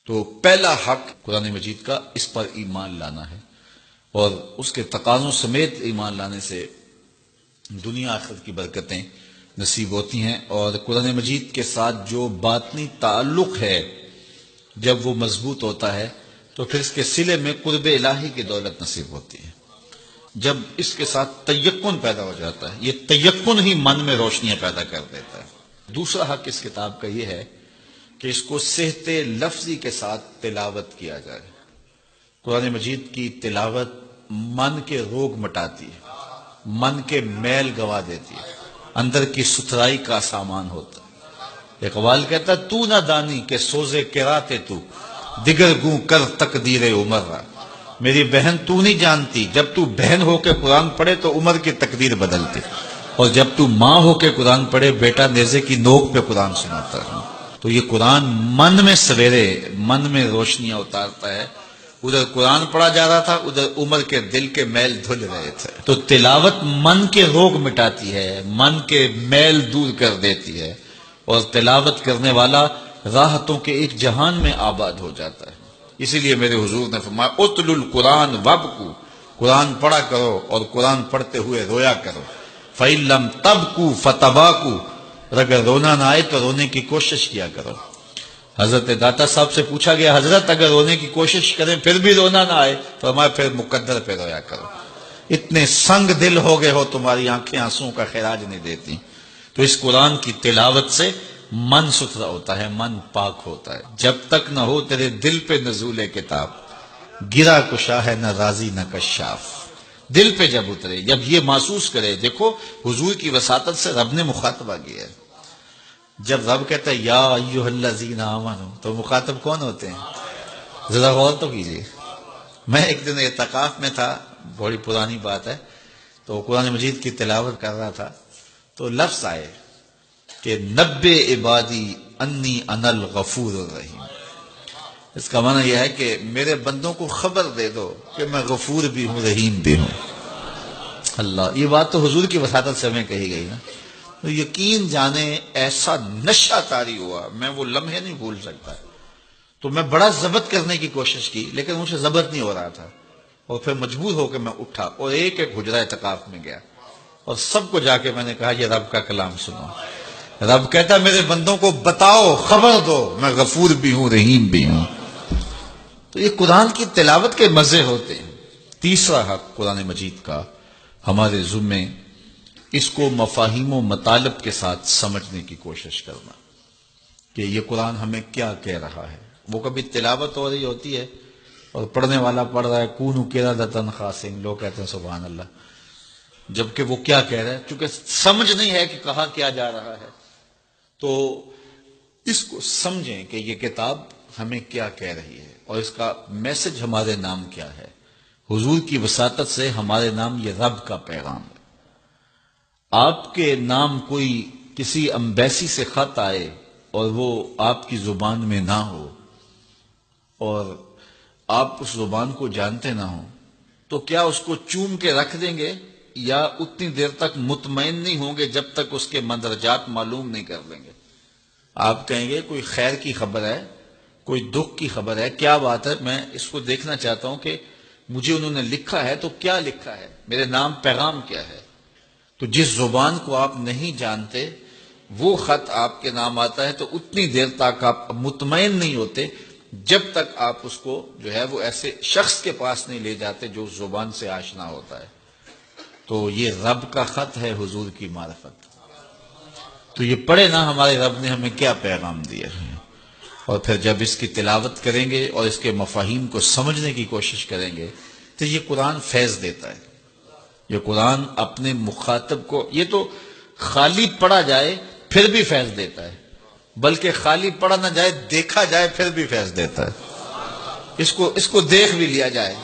تو پہلا حق قرآن مجید کا اس پر ایمان لانا ہے، اور اس کے تقاضوں سمیت ایمان لانے سے دنیا آخرت کی برکتیں نصیب ہوتی ہیں، اور قرآن مجید کے ساتھ جو باطنی تعلق ہے جب وہ مضبوط ہوتا ہے تو پھر اس کے صلے میں قرب الہی کی دولت نصیب ہوتی ہے۔ جب اس کے ساتھ تیقن پیدا ہو جاتا ہے، یہ تیقن ہی من میں روشنیاں پیدا کر دیتا ہے۔ دوسرا حق اس کتاب کا یہ ہے کہ اس کو صحت لفظی کے ساتھ تلاوت کیا جائے۔ قرآن مجید کی تلاوت من کے روگ مٹاتی ہے، من کے میل گوا دیتی ہے، اندر کی ستھرائی کا سامان ہوتا ہے۔ اقبال کہتا ہے تو نہ دانی کہ سوزے کراتے تو دیگر گوں کر تقدیر عمر را۔ میری بہن تو نہیں جانتی، جب تو بہن ہو کے قرآن پڑھے تو عمر کی تقدیر بدلتی، اور جب تو ماں ہو کے قرآن پڑھے بیٹا نیزے کی نوک پہ قرآن سناتا ہے۔ تو یہ قرآن من میں سویرے، من میں روشنیاں اتارتا ہے۔ ادھر قرآن پڑھا جا رہا تھا، ادھر عمر کے دل کے میل دھل رہے تھے۔ تو تلاوت من کے روگ مٹاتی ہے، من کے میل دور کر دیتی ہے، اور تلاوت کرنے والا راحتوں کے ایک جہان میں آباد ہو جاتا ہے۔ اسی لیے میرے حضور نے فرمایا اتل القرآن وابکو، قرآن پڑھا کرو اور قرآن پڑھتے ہوئے رویا کرو۔ فَإِن لَمْ تَبْكُوا فَتَبَاكُوا، اور اگر رونا نہ آئے تو رونے کی کوشش کیا کرو۔ حضرت داتا صاحب سے پوچھا گیا حضرت اگر رونے کی کوشش کریں پھر بھی رونا نہ آئے، فرمایا پھر مقدر پہ رویا کرو۔ اتنے سنگ دل ہو گئے ہو تمہاری آنکھیں آنسوں کا خراج نہیں دیتی۔ تو اس قرآن کی تلاوت سے من ستھرا ہوتا ہے، من پاک ہوتا ہے۔ جب تک نہ ہو تیرے دل پہ نزول کتاب، گرا کشا ہے نہ رازی نہ کشاف۔ دل پہ جب اترے، جب یہ محسوس کرے، دیکھو حضور کی وساطت سے رب نے مخاطبہ کیا ہے۔ جب رب کہتا ہے یا ایھا الذین آمنوا، تو مخاطب کون ہوتے ہیں؟ ذرا غور تو کیجیے۔ میں ایک دن اعتکاف میں تھا، بڑی پرانی بات ہے، تو قرآن مجید کی تلاوت کر رہا تھا، تو لفظ آئے کہ نبّئ عبادی انی انا الغفور الرحیم۔ اس کا معنی یہ ہے کہ میرے بندوں کو خبر دے دو کہ میں غفور بھی ہوں، رحیم بھی ہوں۔ اللہ، یہ بات تو حضور کی وساطت سے ہمیں کہی گئی نا۔ تو یقین جانے ایسا نشہ طاری ہوا، میں وہ لمحے نہیں بھول سکتا۔ تو میں بڑا ضبط کرنے کی کوشش کی لیکن مجھے ضبط نہیں ہو رہا تھا، اور پھر مجبور ہو کے میں اٹھا اور ایک ایک حجرہ اعتکاف میں گیا، اور سب کو جا کے میں نے کہا یہ رب کا کلام سنو۔ رب کہتا میرے بندوں کو بتاؤ، خبر دو، میں غفور بھی ہوں، رحیم بھی ہوں۔ تو یہ قرآن کی تلاوت کے مزے ہوتے ہیں۔ تیسرا حق قرآن مجید کا ہمارے ذمے، اس کو مفاہیم و مطالب کے ساتھ سمجھنے کی کوشش کرنا کہ یہ قرآن ہمیں کیا کہہ رہا ہے۔ وہ کبھی تلاوت ہو رہی ہوتی ہے اور پڑھنے والا پڑھ رہا ہے کونوا قردۃ خاسئین، لوگ کہتے ہیں سبحان اللہ، جبکہ وہ کیا کہہ رہا ہے، چونکہ سمجھ نہیں ہے کہ کہا کیا جا رہا ہے۔ تو اس کو سمجھیں کہ یہ کتاب ہمیں کیا کہہ رہی ہے، اور اس کا میسج ہمارے نام کیا ہے۔ حضور کی وساطت سے ہمارے نام یہ رب کا پیغام ہے۔ آپ کے نام کوئی کسی امبیسی سے خط آئے اور وہ آپ کی زبان میں نہ ہو، اور آپ اس زبان کو جانتے نہ ہوں، تو کیا اس کو چوم کے رکھ دیں گے، یا اتنی دیر تک مطمئن نہیں ہوں گے جب تک اس کے مندرجات معلوم نہیں کر لیں گے؟ آپ کہیں گے کوئی خیر کی خبر ہے، کوئی دکھ کی خبر ہے، کیا بات ہے، میں اس کو دیکھنا چاہتا ہوں کہ مجھے انہوں نے لکھا ہے تو کیا لکھا ہے، میرے نام پیغام کیا ہے۔ تو جس زبان کو آپ نہیں جانتے وہ خط آپ کے نام آتا ہے، تو اتنی دیر تک آپ مطمئن نہیں ہوتے جب تک آپ اس کو جو ہے وہ ایسے شخص کے پاس نہیں لے جاتے جو اس زبان سے آشنا ہوتا ہے۔ تو یہ رب کا خط ہے، حضور کی معرفت۔ تو یہ پڑھے نا ہمارے رب نے ہمیں کیا پیغام دیا ہے، اور پھر جب اس کی تلاوت کریں گے اور اس کے مفاہیم کو سمجھنے کی کوشش کریں گے تو یہ قرآن فیض دیتا ہے۔ یہ قرآن اپنے مخاطب کو، یہ تو خالی پڑھا جائے پھر بھی فیض دیتا ہے، بلکہ خالی پڑھا نہ جائے، دیکھا جائے پھر بھی فیض دیتا ہے۔ اس کو دیکھ بھی لیا جائے،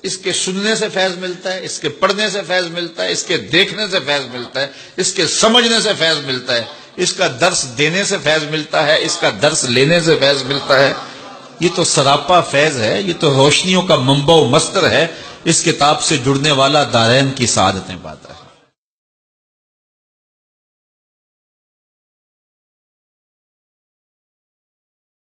اس کے سننے سے فیض ملتا ہے، اس کے پڑھنے سے فیض ملتا ہے، اس کے دیکھنے سے فیض ملتا ہے، اس کے سمجھنے سے فیض ملتا ہے، اس کا درس دینے سے فیض ملتا ہے، اس کا درس لینے سے فیض ملتا ہے۔ یہ تو سراپا فیض ہے، یہ تو روشنیوں کا منبع و مصدر ہے۔ اس کتاب سے جڑنے والا دارین کی سعادتیں پاتا ہے۔